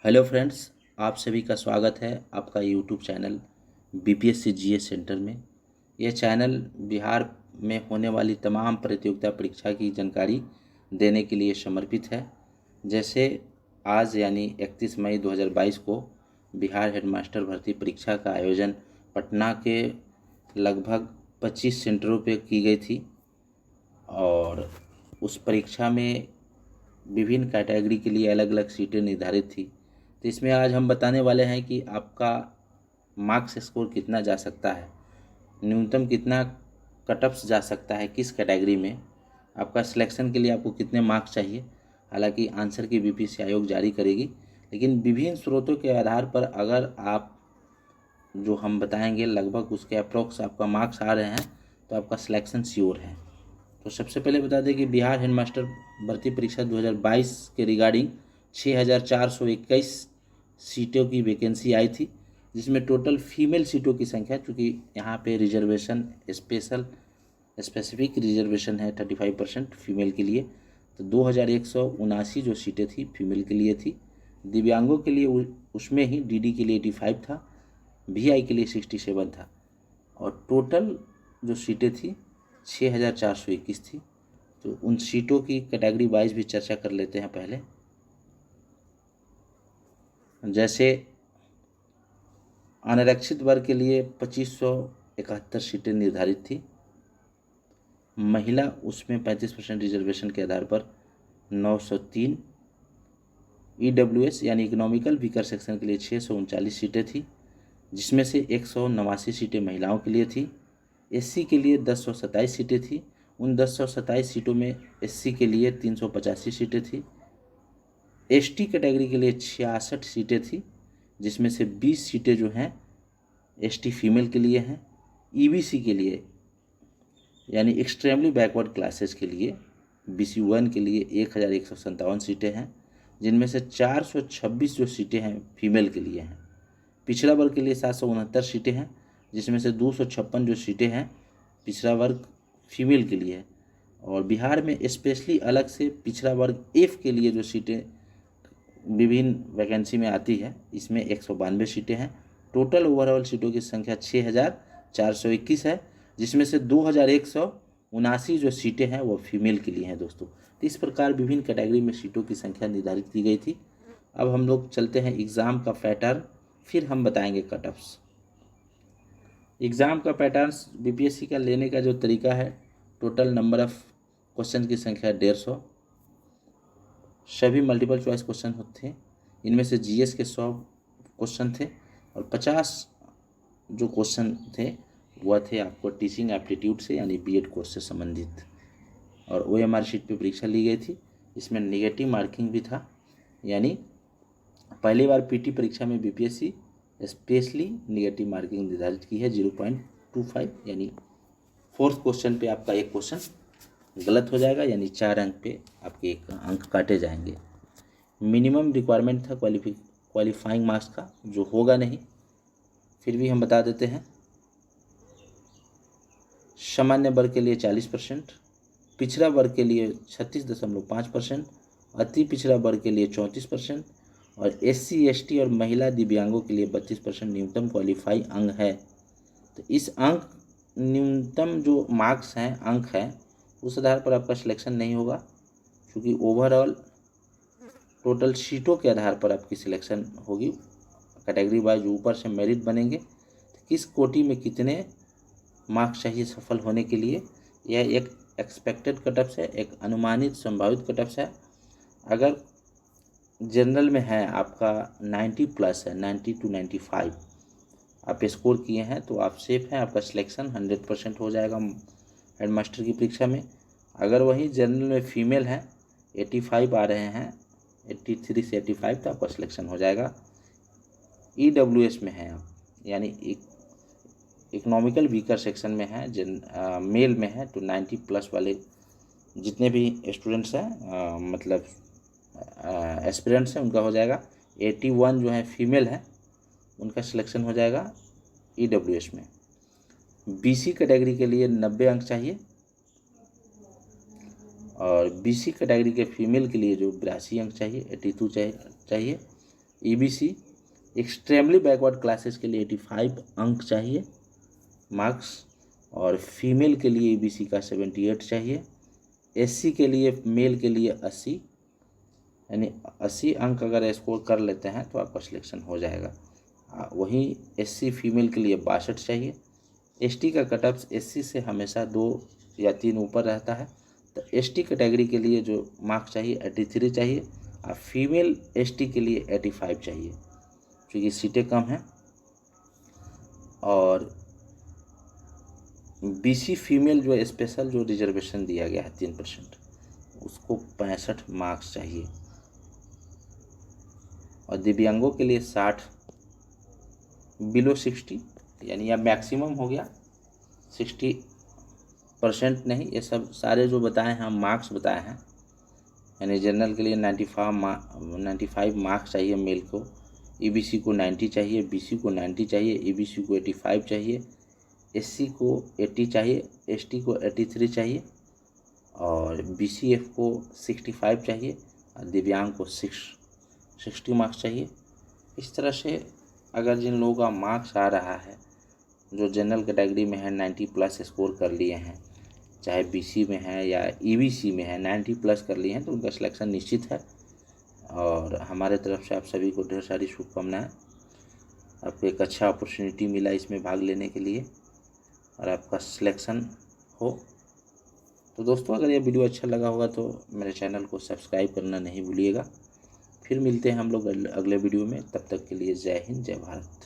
Hello friends, आप सभी का स्वागत है आपका YouTube channel BPSC GS centre में। यह चैनल बिहार में होने वाली तमाम प्रतियोगिता परीक्षा की जानकारी देने के लिए समर्पित है। जैसे आज यानी 31 मई 2022 को बिहार हेडमास्टर भर्ती परीक्षा का आयोजन पटना के लगभग 25 सेंटरों पर की गई थी और उस परीक्षा में विभिन्न कैटेगरी के लिए अलग अलग सीटें निर्धारित थी। तो इसमें आज हम बताने वाले हैं कि आपका मार्क्स स्कोर कितना जा सकता है, न्यूनतम कितना कटअप्स जा सकता है, किस कैटेगरी में आपका सिलेक्शन के लिए आपको कितने मार्क्स चाहिए। हालांकि आंसर की बीपीएससी आयोग जारी करेगी, लेकिन विभिन्न स्रोतों के आधार पर अगर आप जो हम बताएंगे लगभग उसके अप्रोक्स आपका मार्क्स आ रहे हैं तो आपका सिलेक्शन श्योर है। तो सबसे पहले बता दें कि बिहार हेडमास्टर भर्ती परीक्षा 2022 के रिगार्डिंग 6,421 सीटों की वैकेंसी आई थी, जिसमें टोटल फीमेल सीटों की संख्या, चूँकि यहाँ पे रिजर्वेशन स्पेसिफिक रिजर्वेशन है 35% फीमेल के लिए, तो 2,179 जो सीटें थी फीमेल के लिए थी। दिव्यांगों के लिए उसमें ही डीडी के लिए 85 था, वीआई के लिए 67 था और टोटल जो सीटें थी 6,421 थी। तो उन सीटों की कैटेगरी वाइज भी चर्चा कर लेते हैं। पहले जैसे अनारक्षित वर्ग के लिए 2571 सीटें निर्धारित थी, महिला उसमें 35% रिजर्वेशन के आधार पर 903, ईडब्ल्यूएस यानी इकोनॉमिकल वीकर सेक्शन के लिए 639 सीटें थी, जिसमें से 189 सीटें महिलाओं के लिए थी। एससी के लिए 1027 सीटें थी, उन 1027 सीटों में एससी के लिए 385 सीटें थी। एसटी कैटेगरी के लिए 66 सीटें थी, जिसमें से 20 सीटें जो हैं एसटी फीमेल के लिए हैं। ईबीसी के लिए यानी एक्सट्रीमली बैकवर्ड क्लासेस के लिए बीसी 1 के लिए 1,157 सीटें हैं, जिनमें से 426 जो सीटें हैं फीमेल के लिए हैं। पिछड़ा वर्ग के लिए 769 सीटें हैं, जिसमें से 256 जो सीटें हैं पिछड़ा वर्ग फीमेल के लिए है। और बिहार में स्पेशली अलग से पिछड़ा वर्ग एफ के लिए जो सीटें विभिन्न वैकेंसी में आती है, इसमें 192 सीटें हैं। टोटल ओवरऑल सीटों की संख्या 6,421 है, जिसमें से 2,179 जो सीटें हैं वो फीमेल के लिए हैं दोस्तों। तो इस प्रकार विभिन्न कैटेगरी में सीटों की संख्या निर्धारित की गई थी। अब हम लोग चलते हैं एग्ज़ाम का पैटर्न, फिर हम बताएंगे कटअप्स। एग्ज़ाम का पैटर्न बीपीएससी का लेने का जो तरीका है, टोटल नंबर ऑफ क्वेश्चन की संख्या 150, सभी मल्टीपल चॉइस क्वेश्चन होते हैं। इनमें से जीएस के 100 क्वेश्चन थे और 50 जो क्वेश्चन थे वह थे आपको टीचिंग एप्टीट्यूड से यानी बीएड कोर्स से संबंधित, और ओएमआर शीट पे परीक्षा ली गई थी। इसमें नेगेटिव मार्किंग भी था, यानी पहली बार पीटी परीक्षा में बीपीएससी स्पेशली नेगेटिव मार्किंग निर्धारित की है 0.25, यानी फोर्थ क्वेश्चन पे आपका एक क्वेश्चन गलत हो जाएगा, यानी 4 अंक पे आपके एक अंक काटे जाएंगे। मिनिमम रिक्वायरमेंट था क्वालिफाइंग मार्क्स का, जो होगा नहीं, फिर भी हम बता देते हैं। सामान्य वर्ग के लिए 40%, पिछड़ा वर्ग के लिए 36.5%, अति पिछड़ा वर्ग के लिए 34% और एससी एसटी और महिला दिव्यांगों के लिए 32% न्यूनतम क्वालिफाई अंक है। तो इस अंक न्यूनतम जो मार्क्स हैं, अंक हैं, उस आधार पर आपका सिलेक्शन नहीं होगा, क्योंकि ओवरऑल टोटल सीटों के आधार पर आपकी सिलेक्शन होगी। कैटेगरी वाइज ऊपर से मेरिट बनेंगे, तो किस कोटि में कितने मार्क्स चाहिए सफल होने के लिए, यह एक एक्सपेक्टेड कटअप्स है, एक अनुमानित संभावित कटअप्स है। अगर जनरल में है आपका 90 प्लस है, 90 to 95 आप स्कोर किए हैं तो आप सेफ हैं, आपका सिलेक्शन 100% हो जाएगा हेडमास्टर की परीक्षा में। अगर वही जनरल में फीमेल हैं 85 आ रहे हैं, 83 से 85, तो आपका सिलेक्शन हो जाएगा। ईडब्ल्यूएस में है आप, यानी इकोनॉमिकल वीकर सेक्शन में है, मेल में है, तो 90 प्लस वाले जितने भी स्टूडेंट्स हैं मतलब एस्पिरेंट्स हैं उनका हो जाएगा। 81 जो है फीमेल है, उनका सिलेक्शन हो जाएगा ईडब्ल्यूएस में। बीसी कैटेगरी के लिए 90 अंक चाहिए और बीसी कैटेगरी के फीमेल के लिए जो 82 अंक चाहिए, 82 चाहिए। ईबीसी एक्सट्रीमली बैकवर्ड क्लासेस के लिए 85 अंक चाहिए मार्क्स, और फीमेल के लिए ईबीसी का 78 चाहिए। एससी के लिए मेल के लिए 80, यानी 80 अंक अगर स्कोर कर लेते हैं तो आपका सिलेक्शन हो जाएगा। वहीं एससी फीमेल के लिए 62 चाहिए। एसटी का कट ऑफ एससी से हमेशा 2 या 3 ऊपर रहता है, तो एसटी कैटेगरी के लिए जो मार्क्स चाहिए 83 चाहिए, और फीमेल एसटी के लिए 85 चाहिए, क्योंकि सीटें कम हैं। और बीसी फीमेल जो स्पेशल जो रिजर्वेशन दिया गया है 3%, उसको 65 मार्क्स चाहिए। और दिव्यांगों के लिए 60 बिलो 60, यानी यह मैक्सिमम हो गया, 60% नहीं। ये सब सारे जो बताए हैं हम मार्क्स बताए हैं, यानी जनरल के लिए 95 मार्क्स चाहिए मेल को, ईबीसी को 90 चाहिए, बीसी को 90 चाहिए, ईबीसी को 85 चाहिए, एससी को 80 चाहिए, एसटी को 83 चाहिए, और बीसीएफ को 65 चाहिए, और दिव्यांग को 60 मार्क्स चाहिए। इस तरह से अगर जिन लोगों का मार्क्स आ रहा है, जो जनरल कैटेगरी में है 90 प्लस स्कोर कर लिए हैं, चाहे बीसी में है या ईबीसी में है 90 प्लस कर लिए हैं, तो उनका सिलेक्शन निश्चित है। और हमारे तरफ से आप सभी को ढेर सारी शुभकामनाएं। आपको एक अच्छा अपॉर्चुनिटी मिला इसमें भाग लेने के लिए, और आपका सिलेक्शन हो। तो दोस्तों, अगर ये वीडियो अच्छा लगा होगा तो मेरे चैनल को सब्सक्राइब करना नहीं भूलिएगा। फिर मिलते हैं हम लोग अगले वीडियो में। तब तक के लिए जय हिंद, जय भारत।